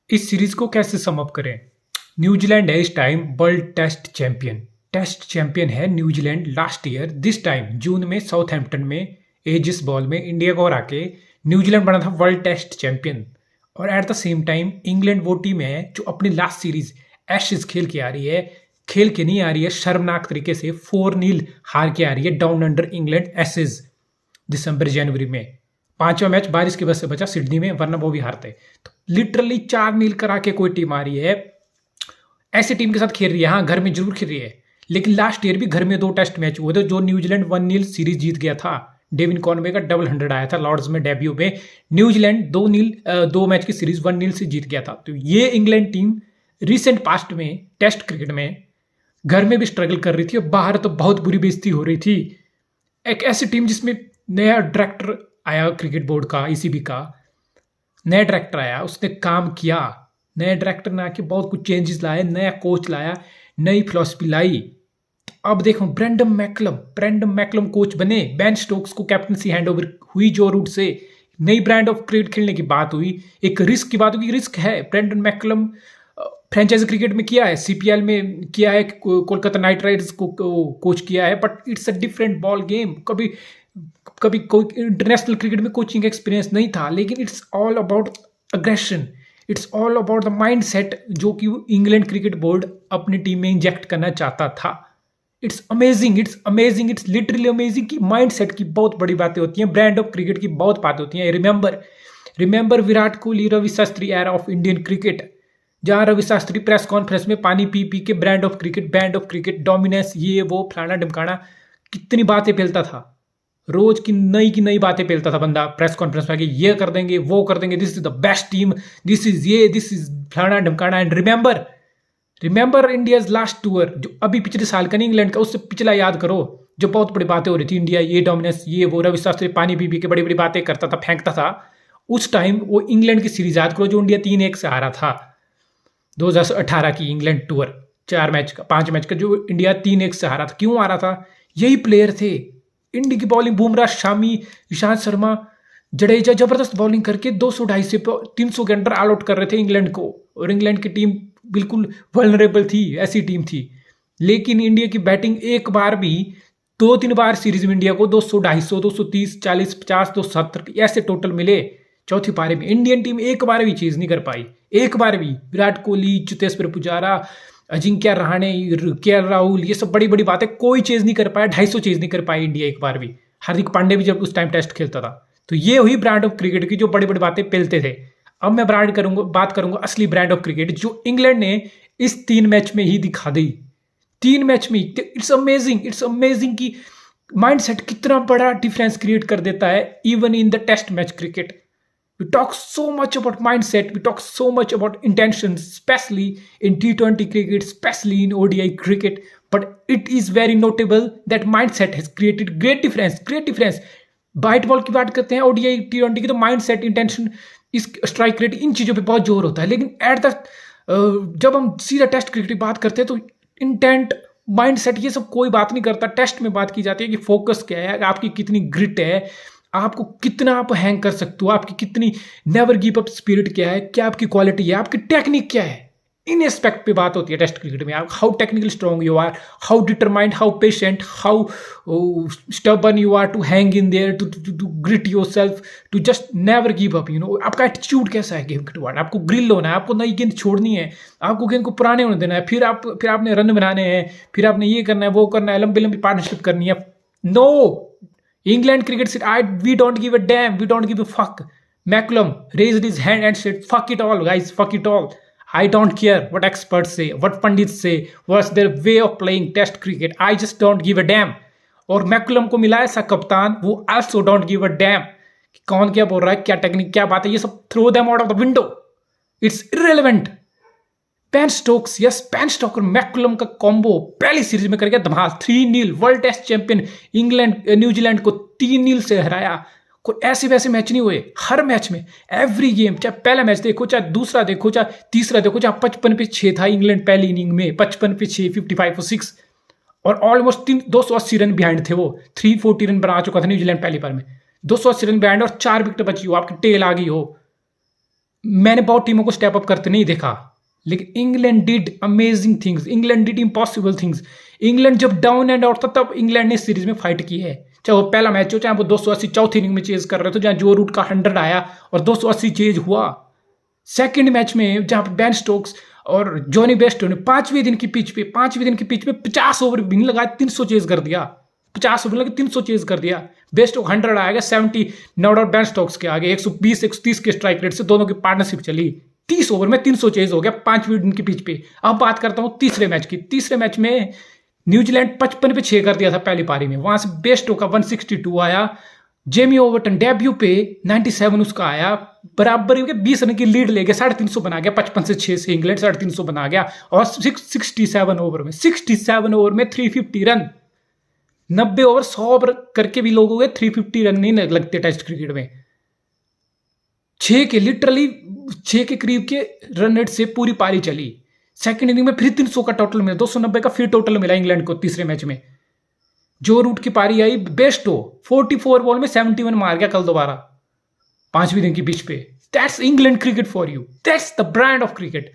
इस सीरीज को कैसे सम अप करें? न्यूजीलैंड है इस time world test champion. Test champion है New Zealand last year this time June में साउथहैम्पटन में एजिस बॉल में इंडिया को हरा के न्यूजीलैंड बना था वर्ल्ड टेस्ट चैंपियन। और eight the same time England वो टीम है जो अपनी लास्ट सीरीज एशेज खेल के आ रही है, खेल के नहीं आ रही है, शर्मनाक तरीके से 4-0 हार के आ रही है डाउन अंडर इंग्लैंड एशेज दिसंबर जनवरी में। पांचवा मैच बारिश की वजह से बचा सिडनी में, वरना वो भी हारते। तो लिटरली 4-0 करा के कोई टीम आ रही है, ऐसी टीम के साथ खेल रही है। हाँ, घर में जरूर खेल रही है, लेकिन लास्ट ईयर भी घर में 2 टेस्ट मैच हुए थे जो न्यूजीलैंड 1-0 सीरीज जीत गया था। डेविन कॉनवे का डबल 100 आया था लॉर्ड्स में डेब्यू में। न्यूजीलैंड 2 मैच की सीरीज 1-0 से जीत गया था। तो ये इंग्लैंड टीम रिसेंट पास्ट में टेस्ट क्रिकेट में घर में भी स्ट्रगल कर रही थी और बाहर तो बहुत बुरी बेइज्जती हो रही थी। एक ऐसी टीम जिसमें नया डायरेक्टर आया, क्रिकेट बोर्ड का, ईसीबी का नया डायरेक्टर आया, उसने काम किया। नए डायरेक्टर ने आके बहुत कुछ चेंजेस लाए, नया कोच लाया, नई फिलॉसफी लाई। अब देखो ब्रेंडम मैकलम कोच बने, बेन स्टोक्स को कैप्टनसी हैंडओवर हुई जो रूट से, नई ब्रांड ऑफ क्रिकेट खेलने की बात हुई, एक रिस्क की बात हुई। रिस्क है, ब्रेंडन मैकलम फ्रेंचाइजी क्रिकेट में किया है, सीपीएल में किया है, कोलकाता नाइट राइडर्स को कोच किया है, but it's a different ball game. कभी कभी कोई इंटरनेशनल क्रिकेट में कोचिंग एक्सपीरियंस नहीं था, लेकिन it's all about aggression, it's all about the mind set जो कि इंग्लैंड क्रिकेट बोर्ड अपनी टीम में इंजेक्ट करना चाहता था। It's amazing, it's literally amazing कि माइंड सेट की बहुत बड़ी बातें होती हैं, ब्रांड ऑफ क्रिकेट की बहुत बातें होती हैं। Remember Virat Kohli, Ravi Shastri era of Indian cricket, जहां रवि शास्त्री प्रेस कॉन्फ्रेंस में पानी पी पी के ब्रांड ऑफ क्रिकेट डोमिनेंस, ये वो फलाना ढमकाना, कितनी बातें फैलता था। रोज की नई बातें फैलता था बंदा प्रेस कॉन्फ्रेंस में, ये कर देंगे, वो कर देंगे, this is the best team, this is फलाना ढमकाना। And remember India's last tour, जो अभी पिछले साल का नहीं इंग्लैंड का, उससे पिछला याद करो, जो बहुत बड़ी बातें हो रही थी, इंडिया ये डोमिनेंस, ये वो, रवि शास्त्री पानी पी पी के बड़ी बड़ी बातें करता था, फेंकता था। उस टाइम वो इंग्लैंड की सीरीज याद करो जो इंडिया 3-1 से हारा था, 2018 की इंग्लैंड टूर, 5 मैच का जो इंडिया 3-1 से हारा था। क्यों हारा था? यही प्लेयर थे। इंडिया की बॉलिंग, बुमराह, शामी, ईशांत शर्मा, जडेजा जबरदस्त बॉलिंग करके 200-250 से 300 के अंडर ऑल आउट कर रहे थे इंग्लैंड को। और इंग्लैंड की टीम बिल्कुल वल्नरेबल थी, ऐसी टीम थी। लेकिन इंडिया की बैटिंग एक बार भी, 2-3 बार सीरीज में इंडिया को 200, 250, 230, 40, 50, 270 ऐसे टोटल मिले। चौथी पारी में इंडियन टीम एक बार भी चीज नहीं कर पाई, एक बार भी। विराट कोहली, चेतेश्वर पुजारा, अजिंक्य रहाणे, के राहुल, ये सब बड़ी बड़ी बातें, कोई चीज नहीं कर पाया, 250 चीज नहीं कर पाई इंडिया एक बार भी। हार्दिक पांडे भी जब उस टाइम टेस्ट खेलता था। तो ये हुई ब्रांड ऑफ क्रिकेट की जो बड़ी बड़ी बातें पेलते थे। अब मैं बात करूंगा असली ब्रांड ऑफ क्रिकेट जो इंग्लैंड ने इस 3 मैच में ही दिखा दी। 3 मैच में इट्स अमेजिंग कि माइंडसेट कितना बड़ा डिफरेंस क्रिएट कर देता है even in the test match cricket. We talk so much about mindset, we talk so much about intentions, especially in T20 cricket, especially in ODI cricket, but it is very notable that mindset has created great difference. White ball की बात करते हैं, ODI T20 की, तो mindset, intention, इस strike rate, इन चीज़ों पे बहुत जोर होता है। लेकिन जब हम सीधा टेस्ट क्रिकेट की बात करते हैं तो इंटेंट, माइंडसेट, ये सब कोई बात नहीं करता। टेस्ट में बात की जाती है कि फोकस क्या है, आपकी कितनी ग्रिट है, आपको कितना आप हैंग कर सकते हो, आपकी कितनी नेवर गिव अप स्पिरिट क्या है, क्या आपकी क्वालिटी है, आपकी टेक्निक क्या है। इन एस्पेक्ट पे बात होती है टेस्ट क्रिकेट में। आप how technical strong you are, how determined, how patient, how stubborn you are to hang in there, to grit yourself, to just never give up. आपका एटीट्यूड कैसा है गेम के टुवर्ड। आपको ग्रिल होना है, आपको नई गेंद छोड़नी है, आपको गेंद को पुराने होने देना है, फिर आपने रन बनाने हैं, फिर आपने ये करना है, वो करना है, लंबी पार्टनरशिप करनी है। No, England cricket said, we don't give a damn, we don't give a fuck. McCullum raised his hand and said, fuck it all, guys, fuck it all. I don't care what experts say, what pundits say, what's their way of playing test cricket. I just don't give a damn. और McCullum को मिला ऐसा कप्तान, वो also don't give a damn. कौन क्या बोल रहा है, क्या टेक्निक, क्या बात है, ये सब throw them out of the window. It's irrelevant. Ben Stokes और मैकुलम का कॉम्बो पहली सीरीज में करके धमाल, 3-0 वर्ल्ड टेस्ट चैंपियन न्यूजीलैंड को 3-0 से हराया। कोई ऐसे वैसे मैच नहीं हुए, हर मैच में, एवरी गेम, चाहे पहला मैच देखो, चाहे दूसरा देखो, चाहे तीसरा देखो, चाहे 55 पे 6 था इंग्लैंड पहली इनिंग में, 55 पे 6, 55 for 6, और ऑलमोस्ट 280 रन बिहाइंड थे। वो 340 रन बना चुका था न्यूजीलैंड पहली बार में, 280 रन बिहाइंड, और 4 विकेट बची हो, आपकी टेल आ गई हो। मैंने बहुत टीमों को स्टेप अप करते नहीं देखा, लेकिन England did amazing things, England did impossible things. England जब डाउन एंड आउट था तब इंग्लैंड ने सीरीज में फाइट की है, चाहे वो पहला मैच हो, चाहे वो 280 चौथी इनिंग में चेज कर रहे थे, जहां जो रूट का 100 आया और 280 चेज हुआ। सेकंड मैच में जहां बेन स्टोक्स और जॉनी बेस्टो ने 5वें दिन की पिच पे 50 ओवर भी नहीं लगाए, 300 चेज कर दिया। 50 ओवर लगे 300 चेज कर दिया। बेस्टो 100 आएगा, 70 नॉट आउट बेन स्टोक्स के आगे 120 130 के स्ट्राइक रेट से दोनों की पार्टनरशिप चली। 30 ओवर में 300 चेज हो गया 5वें दिन की पिच पे। अब बात करता हूं तीसरे मैच की। तीसरे मैच में न्यूजीलैंड 55 पे 6 कर दिया था पहली पारी में, वहां से बेस्टो का 162 आया। जेमी ओवर्टन डेब्यू पे 97 उसका आया, बराबर 20 रन की लीड ले गया, 350 बना गया। 55 से 6 से इंग्लैंड 350 बना गया। और 67 ओवर में 350 रन। 90 ओवर 100 ओवर करके भी लोगों के 350 रन नहीं लगते टेस्ट क्रिकेट में। 6 के करीब के रन रेट से पूरी पारी चली। सेकंड इनिंग में फिर 300 का टोटल मिला, 290 का फिर टोटल मिला इंग्लैंड को तीसरे मैच में। जो रूट की पारी आई, बेस्टो 44 बॉल में 71 मार गया कल दोबारा 5वें दिन की पिच पे। That's England cricket for you, that's the brand of cricket.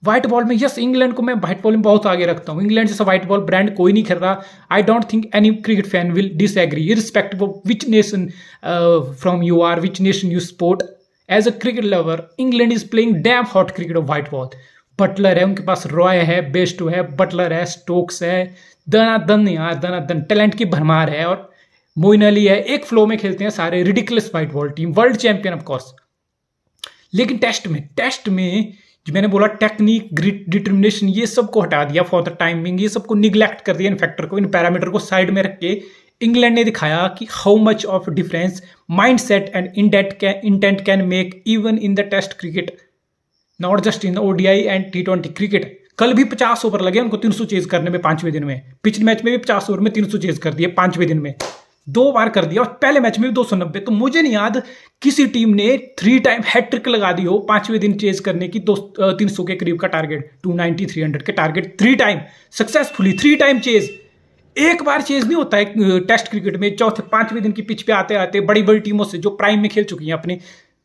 White ball में यस, इंग्लैंड को मैं व्हाइट बॉल में बहुत आगे रखता हूं। इंग्लैंड जैसा व्हाइट बॉल ब्रांड कोई नहीं खेल रहा। I don't think any cricket fan will disagree, irrespective of which nation from you are, which nation you support. As a cricket lover, England is playing damn hot cricket of white ball. Buttler है उनके पास, रॉय है, Bairstow है, Buttler है, Stokes है, दनादन यार दनादन talent की भरमार है। और मोइन अली है, एक फ्लो में खेलते हैं सारे। Ridiculous white ball team, world champion of course. लेकिन टेस्ट में जो मैंने बोला टेक्निक, ग्रिट, डिटर्मिनेशन, ये सबको हटा दिया फॉर द टाइमिंग, ये सबको निग्लेक्ट कर दिया। इन फैक्टर को, इन पैरामीटर को साइड में रख के इंग्लैंड ने दिखाया कि how much of difference mindset and intent can make even in the test cricket, not just in ODI and T20 cricket. कल भी 50 ओवर लगे उनको 300 चेज करने में 5वें दिन में। पिछले मैच में भी 50 ओवर में 300 चेज कर दिए 5वें दिन में, 2 बार कर दिया। और पहले मैच में भी 290। तो मुझे नहीं याद किसी टीम ने 3 टाइम हैट्रिक लगा दी हो 5वें दिन चेज करने की। 300 के करीब का टारगेट, 290 300 के target 3 time successfully, 3 time chase. एक बार चेज नहीं होता है टेस्ट क्रिकेट में। चौथे 5वें दिन की पिच पे आते आते बड़ी बड़ी टीमों से जो प्राइम में खेल चुकी हैं, अपनी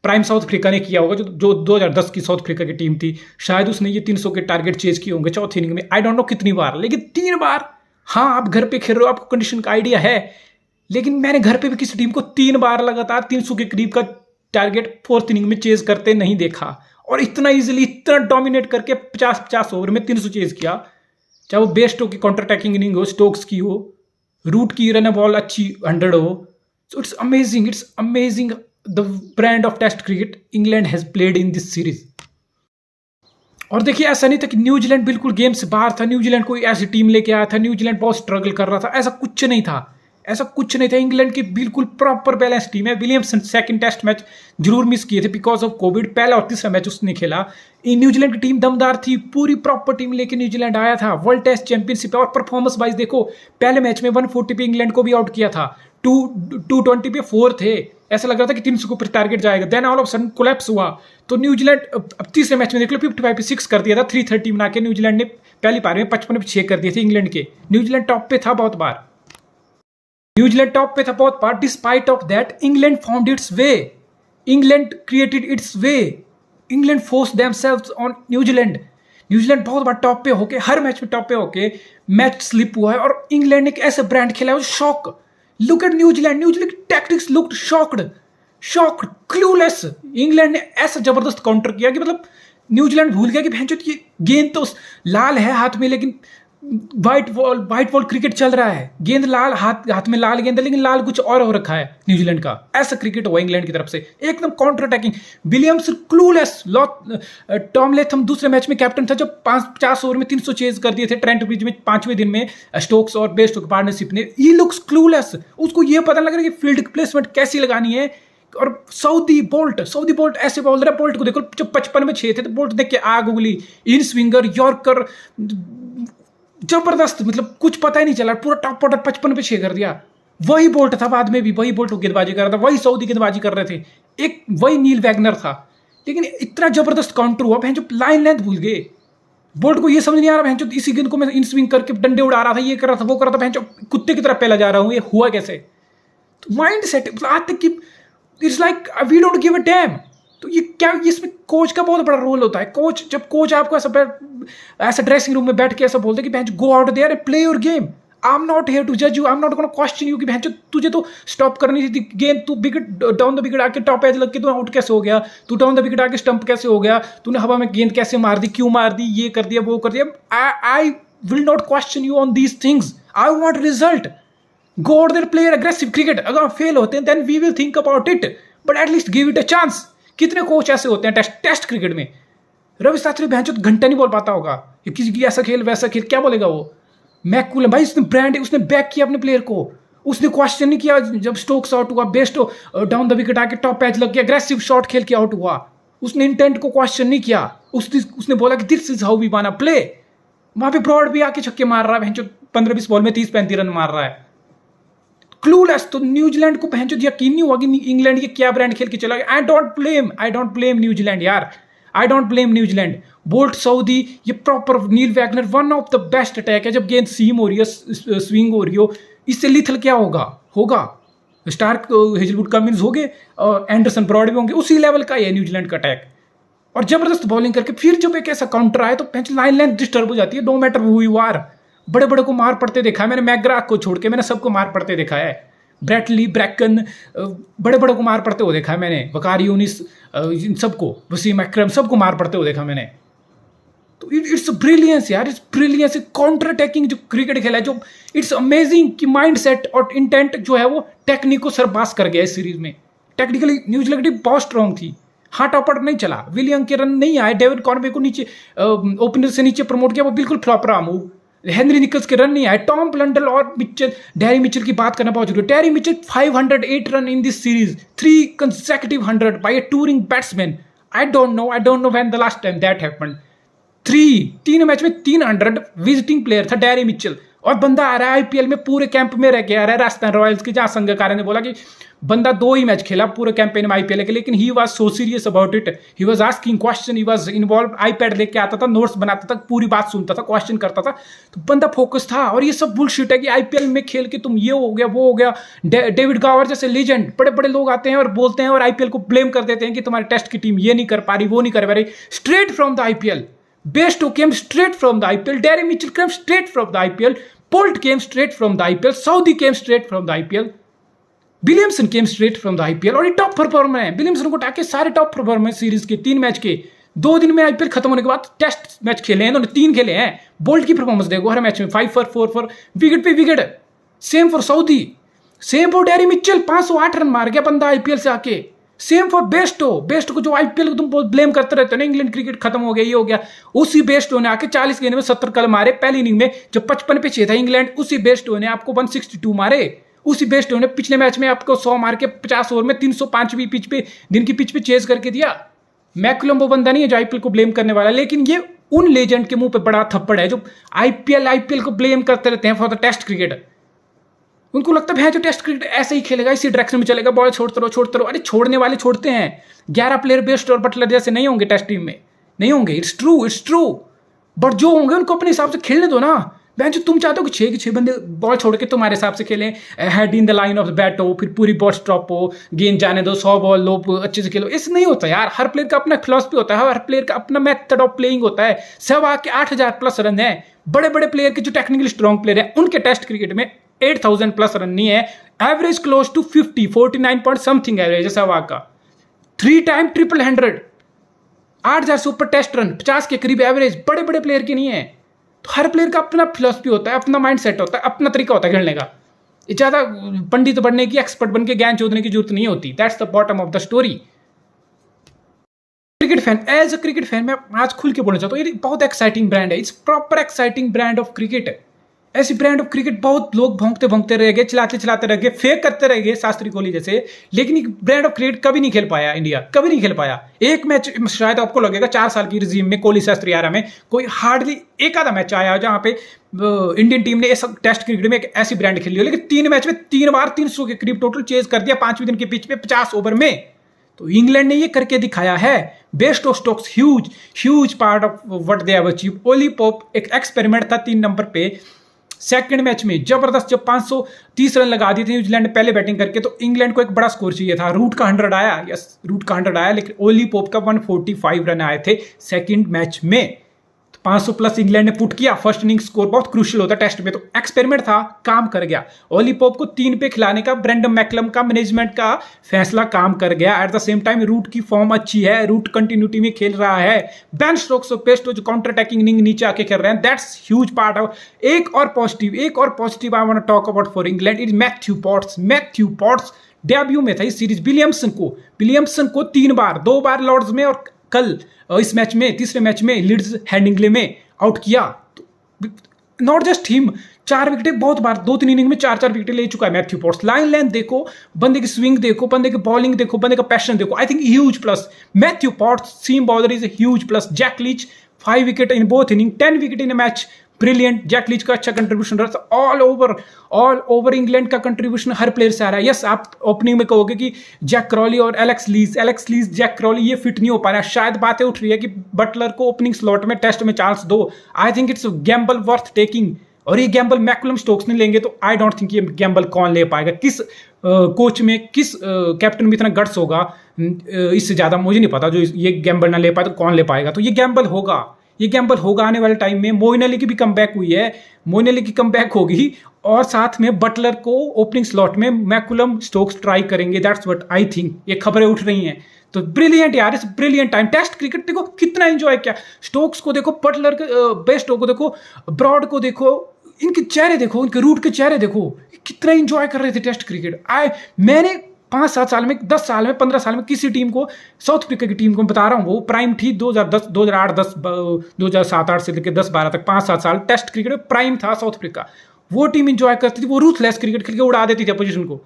प्राइम साउथ अफ्रीका ने किया होगा, जो 2010 की साउथ अफ्रीका की टीम थी, शायद उसने ये 300 के टारगेट चेज किए होंगे चौथी इनिंग में। आई डोंट नो कितनी बार, लेकिन 3 बार। हाँ, आप घर पे खेल रहे हो, आपको कंडीशन का आइडिया है, लेकिन मैंने घर पे भी किसी टीम को 3 बार लगातार 300 के करीब का टारगेट 4th इनिंग में चेज करते नहीं देखा। और इतना इजीली, इतना डोमिनेट करके 50 ओवर में 300 चेज किया। चाहे वो बेस्टो की काउंटर अटैकिंग इनिंग हो, स्टोक्स की हो, रूट की रन बॉल अच्छी 100 हो। So it's amazing the brand of test cricket England has played in this series. और देखिए, ऐसा नहीं था कि न्यूजीलैंड बिल्कुल गेम से बाहर था, न्यूजीलैंड कोई ऐसी टीम लेके आया था, न्यूजीलैंड बहुत स्ट्रगल कर रहा था, ऐसा कुछ नहीं था। इंग्लैंड की बिल्कुल प्रॉपर बैलेंस टीम है। विलियमसन सेकंड टेस्ट मैच जरूर मिस किए थे बिकॉज ऑफ कोविड, पहला और तीसरा मैच उसने खेला। न्यूजीलैंड की टीम दमदार थी, पूरी प्रॉपर टीम लेके न्यूजीलैंड आया था वर्ल्ड टेस्ट चैंपियनशिप। और परफॉर्मेंस वाइज देखो, पहले मैच में 140 पे इंग्लैंड को भी आउट किया था, 220 पे 4 थे, ऐसा लग रहा था कि 300 को ऊपर टारगेट जाएगा। Then all of sudden collapse हुआ। तो न्यूजीलैंड अब तीसरे मैच में देख लो 55 पे 6 कर दिया था, 330 बना के न्यूजीलैंड ने पहली पारी में 55 पे 6 कर दिए थे इंग्लैंड के। न्यूजीलैंड टॉप पे था बहुत बार, despite of that England found its way, England created its way, England force themselves on New Zealand. New Zealand बहुत बार टॉप पे होके, हर मैच में टॉप पे होके मैच स्लिप हुआ है। और इंग्लैंड ने एक ऐसे ब्रांड खेला है, shock. Look at New Zealand tactics looked shocked, clueless. England ने ऐसा जबरदस्त काउंटर किया कि मतलब न्यूजीलैंड भूल गया कि भैंचोद ये गेंद तो लाल है हाथ में, लेकिन व्हाइट बॉल क्रिकेट चल रहा है। गेंद लाल, हाथ में लाल गेंद है, लेकिन लाल कुछ और हो रखा है न्यूजीलैंड का। ऐसा क्रिकेट हुआ इंग्लैंड की तरफ से, एकदम counter attacking. Williams clueless. Tom Latham दूसरे मैच में कैप्टन था, जब 50 ओवर में 300 चेज कर दिए थे ट्रेंट ब्रिज में 5वें दिन में स्टोक्स और बेस्टो की पार्टनरशिप ने। He looks clueless. उसको ये पता लग रहा है कि फील्ड प्लेसमेंट कैसी लगानी है। और सऊदी बोल्ट ऐसे बॉलर है। बोल्ट को देखो, जब 55 में 6 थे तो बोल्ट देख के आग उगली। इन स्विंगर, यॉर्कर, जबरदस्त, मतलब कुछ पता ही नहीं चला, पूरा टॉप ऑर्डर 55 पे 6 कर दिया। वही बोल्ट था बाद में भी, वही बोल्ट गेंदबाजी कर रहा था, वही सऊदी गेंदबाजी कर रहे थे, एक वही नील वैगनर था। लेकिन इतना जबरदस्त काउंटर हुआ, भैंचो लाइन लेंथ भूल गए। बोल्ट को ये समझ नहीं आ रहा, भैंचो इसी गेंद को मैं इन स्विंग करके डंडे उड़ा रहा था, ये कर रहा था, वो कर रहा था, भैंचो कुत्ते की तरह पहला जा रहा हूँ, ये हुआ कैसे? माइंड सेट आज तक की, it's like we don't give a damn. तो ये क्या, इसमें कोच का बहुत बड़ा रोल होता है। जब कोच आपको ऐसा ड्रेसिंग रूम में बैठ के ऐसा बोलते कि बहन go out there and play your game, I am not here to जज you, I am not gonna question you कि बहन तुझे तो स्टॉप करनी थी गेंद, तू विकेट डाउन द विकेट आके टॉप एज लग के तू आउट कैसे हो गया, तू डाउन द विकेट आके स्टंप कैसे हो गया, तूने हवा में गेंद कैसे मार दी, क्यों मार दी, ये कर दिया वो कर दिया। I will not question you on these things, I want result. Go out there, play aggressive cricket. अगर हम फेल होते हैं then we will think about it, but at least give it a chance. कितने कोच ऐसे होते हैं test cricket में, रवि शास्त्री भैंचो घंटा नहीं बोल पाता होगा, किसी की ऐसा खेल वैसा खेल, क्या बोलेगा वो। मैककूलम भाई उसने ब्रांड, उसने बैक किया अपने प्लेयर को, उसने क्वेश्चन नहीं किया जब स्टोक्स आउट हुआ, बेस्ट डाउन द विकेट आके टॉप पैच लग गया, अग्रेसिव शॉट खेल के आउट हुआ, उसने इंटेंट को क्वेश्चन नहीं किया, उसने बोला कि दिस इज हाउ वी वाना प्ले। वहां पे ब्रॉड भी आके छक्के मार रहा है भैंचो, 15-20 बॉल में 30-35 रन मार रहा है, क्लूलेस। तो न्यूजीलैंड को भैंचो यकीन नहीं हुआ कि इंग्लैंड ये क्या ब्रांड खेल के चला गया। आई डोंट ब्लेम न्यूजीलैंड यार, I don't blame New Zealand. Boult Southee, ये proper Neil Wagner, one of the best attack है। जब गेंद सीम हो रही है, स्विंग हो रही हो, इससे लिथल क्या होगा स्टार्क, हेजलवुड, कमिंस हो गए और एंडरसन, ब्रॉड भी होंगे, उसी लेवल का है न्यूजीलैंड का अटैक। और जबरदस्त बॉलिंग करके फिर जब एक ऐसा काउंटर आए तो लाइन लेंथ डिस्टर्ब हो जाती है, no matter who you are. बड़े बड़े को मार पड़ते देखा है मैंने, मैकग्राथ को छोड़ के मैंने सबको मार पड़ते देखा है, ब्रैटली, ब्रैकन, बड़े बड़े को मार पड़ते हुए देखा है मैंने, वकार यूनिस, इन सबको, वसीम अकरम, सबको मार पड़ते हुए देखा मैंने। तो इट्स ब्रिलियंस यार, इट्स ब्रिलियंस, काउंटर अटैकिंग जो क्रिकेट खेला है, जो इट्स अमेजिंग कि माइंड सेट और इंटेंट जो है वो टेक्निक को सरपास कर गया इस सीरीज में। टेक्निकली न्यूजीलैंड की बहुत स्ट्रॉन्ग थी, हार्ट ऑपर नहीं चला, विलियम के रन नहीं आए, डेविड कॉनवे को नीचे ओपनर से नीचे प्रमोट किया, वो बिल्कुल फ्लॉप रहा मूव, हेनरी निकल्स के रन नहीं आए, टॉम प्लंडल और मिचेल, डैरी मिचेल की बात करना बहुत जरूरी है। Dairy Mitchell 508 run in this series, 3 consecutive 100 by a touring batsman. I don't know when the last time that happened. 3 match में 300 विजिटिंग प्लेयर था डैरी मिचेल, और बंदा आ रहा है आईपीएल में पूरे कैंप में रह के आ रहा है राजस्थान रॉयल्स के, जहां संगकारा ने बोला कि बंदा 2 ही मैच खेला पूरे कैंपेन में आईपीएल के, लेकिन he was so serious about it, he was asking question, he was involve, iPad लेके आता था, नोट्स बनाता था, पूरी बात सुनता था, क्वेश्चन करता था, तो बंदा फोकस था। और ये सब बुलशिट है कि आईपीएल में खेल के तुम ये हो गया वो हो गया। डेविड गावर जैसे लीजेंड, बड़े बड़े लोग आते हैं और बोलते हैं और आईपीएल को ब्लेम कर देते हैं कि तुम्हारी टेस्ट की टीम ये नहीं कर पा रही, वो नहीं कर पा रही। Straight from the IPL, Bairstow came straight from the IPL, Darren Mitchell came straight from the IPL, Bolt came straight from the IPL, Saudi came straight from the IPL, Williamson came straight from the IPL, और ये top performer है। Williamson को टाके सारे top performer series के 3 match के 2 दिन में आईपीएल खत्म होने के बाद टेस्ट मैच खेले हैं इन्होंने, 3 खेले हैं। बोल्ट की परफॉर्मेंस देखो हर मैच में 5 for 4 for, विकेट पे wicket. Same for Saudi, same for dairy Mitchell, 508 run मार गया बंदा आईपीएल से आके। सेम फॉर बेस्टो को जो आईपीएल को तुम ब्लेम करते रहते हो ना, इंग्लैंड क्रिकेट खत्म हो गया ये हो गया, उसी बेस्टो ने आके 40 गेंद में 70 कल मारे पहली इनिंग में, जब 55 पे 6 था इंग्लैंड, उसी बेस्टो ने आपको 162 मारे। उसी बेस्टो ने पिछले मैच में आपको 100 मार के 50 ओवर में 305 पिच पे, दिन की पिच पे चेज करके दिया। मैकलम वो बंदा नहीं है जो आईपीएल को ब्लेम करने वाला, लेकिन ये उन लेजेंड के मुंह पे बड़ा थप्पड़ है जो आईपीएल को ब्लेम करते रहते हैं फॉर द टेस्ट क्रिकेट। उनको लगता है जो टेस्ट क्रिकेट ऐसे ही खेलेगा, इसी डायरेक्शन में चलेगा, बॉल छोड़ते रहो। अरे छोड़ने वाले छोड़ते हैं, 11 प्लेयर बेस्ट और बटलर जैसे नहीं होंगे टेस्ट टीम में, नहीं होंगे। इट्स ट्रू, बट जो होंगे उनको अपने हिसाब से खेलने दो ना। जो तुम चाहते हो कि 6 के 6 बंदे बॉल छोड़ के तुम्हारे हिसाब से खेलें, head in the line of the bat हो, फिर पूरी बॉल स्टॉप हो, गेंद जाने दो, 100 बॉल लो, अच्छे से खेलो, इससे नहीं होता यार। हर प्लेयर का अपना फिलॉसफी होता है, हर प्लेयर का अपना मेथड ऑफ प्लेइंग होता है। सब आके 8000+ रन है। बड़े बड़े प्लेयर के जो टेक्निकली स्ट्रॉन्ग प्लेयर है उनके टेस्ट क्रिकेट में 8000+ रन नहीं है, average close to 50, 49 point something average है सहवाग का। 3 टाइम ट्रिपल 100, 8000 से ऊपर टेस्ट रन, 50 के करीब एवरेज, बड़े बड़े प्लेयर की नहीं है। तो हर प्लेयर का अपना फिलॉसफी होता है, अपना माइंड सेट होता है, अपना तरीका होता है खेलने का। ज्यादा पंडित बनने की, एक्सपर्ट बन के ज्ञान चोदने की जरूरत नहीं होती। That's the bottom of the story. Cricket fan, as a cricket fan मैं आज खुल के बोलना चाहता हूँ, ये बहुत एक्साइटिंग ब्रांड है, it's proper exciting brand of cricket. ऐसी ब्रांड ऑफ क्रिकेट बहुत लोग भोंकते रह गए, चलाते रह गए, फेक करते रह गए शास्त्री कोहली जैसे, लेकिन ब्रांड ऑफ क्रिकेट कभी नहीं खेल पाया इंडिया, कभी नहीं खेल पाया। एक मैच शायद आपको लगेगा 4 साल की रिजीम में, कोहली शास्त्री आरा में कोई हार्डली एक आधा मैच आया जहां पे इंडियन टीम ने टेस्ट क्रिकेट में एक ऐसी ब्रांड खेली हो, लेकिन 3 मैच में 3 बार 300 के करीब टोटल चेज कर दिया 5वें दिन के पिच पे 50 ओवर में। तो इंग्लैंड ने ये करके दिखाया है। Best of Stokes huge part of what they have achieved. Ollie Pope एक एक्सपेरिमेंट था 3 नंबर पे, सेकंड मैच में जबरदस्त, जब 530 रन लगा दिए थे न्यूजीलैंड ने पहले बैटिंग करके, तो इंग्लैंड को एक बड़ा स्कोर चाहिए था। रूट का 100 आया, यस रूट का 100 आया, लेकिन ओली पोप का 145 रन आए थे सेकंड मैच में। 500 प्लस इंग्लैंड ने पुट किया। फर्स्ट इनिंग स्कोर बहुत क्रूशियल होता है टेस्ट में, तो एक्सपेरिमेंट था, काम कर गया। ओली पोप को 3 पे खिलाने का ब्रेंडन मैकलम का मैनेजमेंट का फैसला काम कर गया। At the same time Root की फॉर्म अच्छी है, रूट कंटिन्यूटी में खेल रहा है। बेन स्टोक्स और पेस्टो जो काउंटर अटैकिंग इनिंग नीचे आके खेल रहे हैं, दैट्स ह्यूज पार्ट ऑफ। एक और positive I want to talk about for England is Matthew Potts debut में था इस सीरीज। विलियमसन को 3 बार, 2 बार लॉर्ड्स में और कल इस मैच में, तीसरे मैच में लीड्स हेडिंग्ले में आउट किया। नॉट जस्ट हिम, 4 विकेटें बहुत बार, 2-3 इनिंग में 4-4 विकेटें ले चुका है मैथ्यू पॉट्स। लाइन लेंथ देखो, बंदे की स्विंग देखो, बंदे की बॉलिंग देखो, बंदे का पैशन देखो। I think huge plus Matthew Potts, seam bowler is a huge plus. Jack Leach 5 wicket in both inning, 10 wicket in a match, brilliant. Jack Leach का अच्छा कंट्रीब्यूशन रहा। ऑल ओवर इंग्लैंड का कंट्रीब्यूशन हर प्लेयर से आ रहा है। Yes, आप ओपनिंग में कहोगे कि जैक क्रॉली और एलेक्स लीज, जैक क्रॉली ये फिट नहीं हो पा रहा है। शायद बातें उठ रही है कि बटलर को ओपनिंग स्लॉट में टेस्ट में चांस दो। I think it's Gamble worth taking, और ये गैम्बल मैकुलम स्टोक्स नहीं लेंगे तो आई डोंट थिंक ये गैम्बल कौन ले पाएगा। किस कोच में, किस कैप्टन में इतना गट्स होगा, इससे ज़्यादा मुझे नहीं पता। जो ये गैम्बल ना ले पाए तो कौन ले पाएगा। तो ये गैम्बल होगा आने वाले टाइम में। मोइन अली की भी कमबैक हुई है, मोइन अली की कमबैक होगी, और साथ में बटलर को ओपनिंग स्लॉट में मैकुलम स्टोक्स ट्राई करेंगे। That's what I think. ये खबरें उठ रही हैं, तो ब्रिलियंट यार, इस ब्रिलियंट टाइम। टेस्ट क्रिकेट देखो कितना एंजॉय किया। स्टोक्स को देखो, बटलर के बेस्टो को देखो, ब्रॉड को देखो, इनके चेहरे देखो, इनके रूट के चेहरे देखो, कितना एंजॉय कर रहे थे टेस्ट क्रिकेट। मैंने 5-7 साल में, 10 साल में, 15 साल में किसी टीम को, साउथ अफ्रीका की टीम को बता रहा हूँ, वो प्राइम थी 2010, 2008, 10, 2007-8 से लेकर 10-12 तक, 5-7 साल टेस्ट क्रिकेट में प्राइम था साउथ अफ्रीका। वो टीम इंजॉय करती थी, वो रूथलेस क्रिकेट खेल के उड़ा देती थी अपोजिशन को।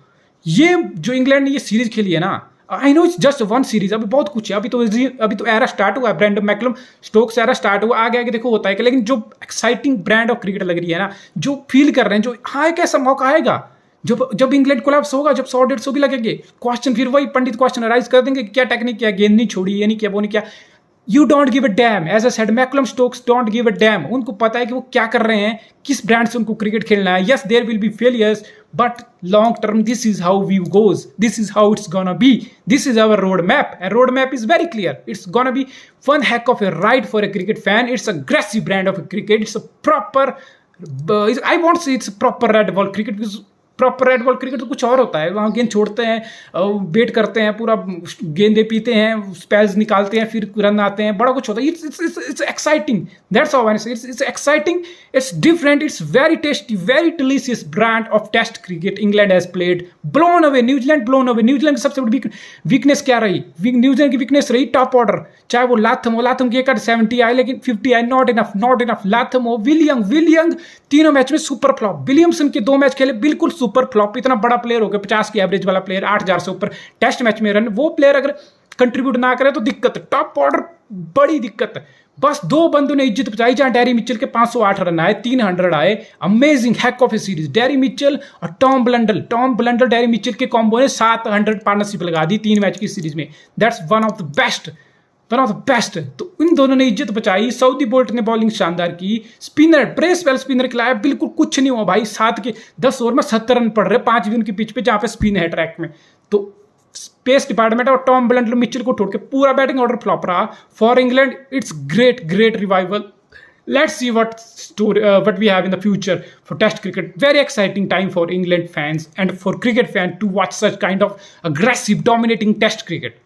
ये जो इंग्लैंड ने ये सीरीज खेली है ना, I know it's just 1 series, अभी बहुत कुछ है। अभी तो एरा स्टार्ट हुआ है, Brendon McCullum Stokes era start हुआ, आगे देखो होता है कि। लेकिन जो एक्साइटिंग ब्रांड ऑफ क्रिकेट लग रही है ना, जो फील कर रहे हैं, जो हाँ एक ऐसा मौका आएगा जब इंग्लैंड कोलैप्स होगा, जब 100-150 भी लगेंगे, क्वेश्चन फिर वही पंडित क्वेश्चन राइज कर देंगे, क्या टेक्निक किया, गेंद नहीं छोड़ी, ये नहीं किया, वो नहीं किया। You don't give a damn, as a said McCullum Stokes don't give a damn. उनको पता है कि वो क्या कर रहे हैं, किस ब्रांड से उनको क्रिकेट खेलना है। Yes, there will be failures, but long term this is how we goes, this is how it's gonna be, this is our road map. And road map is very clear, it's gonna be one heck of a ride for a cricket fan. It's aggressive brand of cricket, it's a proper, I want say it's proper red ball cricket. Proper red ball cricket तो कुछ और होता है, वहाँ गेंद छोड़ते हैं, wait करते हैं, पूरा गेंदे पीते हैं, स्पेल्स निकालते हैं, फिर रन आते हैं, बड़ा कुछ होता है। It's exciting, that's how I say it's exciting, it's different, it's very tasty, very delicious brand of test cricket England has played. Blown away New Zealand, blown away. New Zealand की सबसे बड़ी वीकनेस क्या रही? न्यूजीलैंड की वीकनेस रही top order, चाहे वो Latham की एक 70 आए, लेकिन 50 आए, नॉट इनफ। लाथम हो, विलियंग तीनों मैच में सुपर फ्लॉप। विलियमसन के 2 मैच खेले बिल्कुल सुपर फ्लॉप। इतना बड़ा प्लेयर हो गया, 50 की एवरेज वाला प्लेयर, 8000 से ऊपर टेस्ट मैच में रन, वो प्लेयर अगर कंट्रीब्यूट ना करे तो दिक्कत है, टॉप ऑर्डर बड़ी दिक्कत है। बस 2 बंदों ने इज्जत बचाई, जहां डैरी मिचेल के 508 रन आए, 300 आए। Amazing hack of A series, dairy Mitchell और टॉम ब्लंडल डैरी मिचेल के कॉम्बो ने 700 पार्टनरशिप लगा दी 3 मैच की सीरीज में। That's one of the best. तो इन दोनों ने इज्जत बचाई। सऊदी बोल्ट ने बॉलिंग शानदार की, स्पिनर ब्रेस वेल स्पिनर खिलाया, बिल्कुल कुछ नहीं हुआ भाई। 7 के 10 ओवर में 70 रन पड़ रहे, 5 भी उनकी पिच पे जहां पे स्पिन है ट्रैक में। तो पेस डिपार्टमेंट और टॉम ब्लंडल मिचेल को छोड़ के पूरा बैटिंग ऑर्डर फ्लॉप रहा for England. It's great revival. Let's see what we have in the future for Test cricket. Very exciting time for England fans and for cricket fans to watch such kind of aggressive, dominating Test cricket.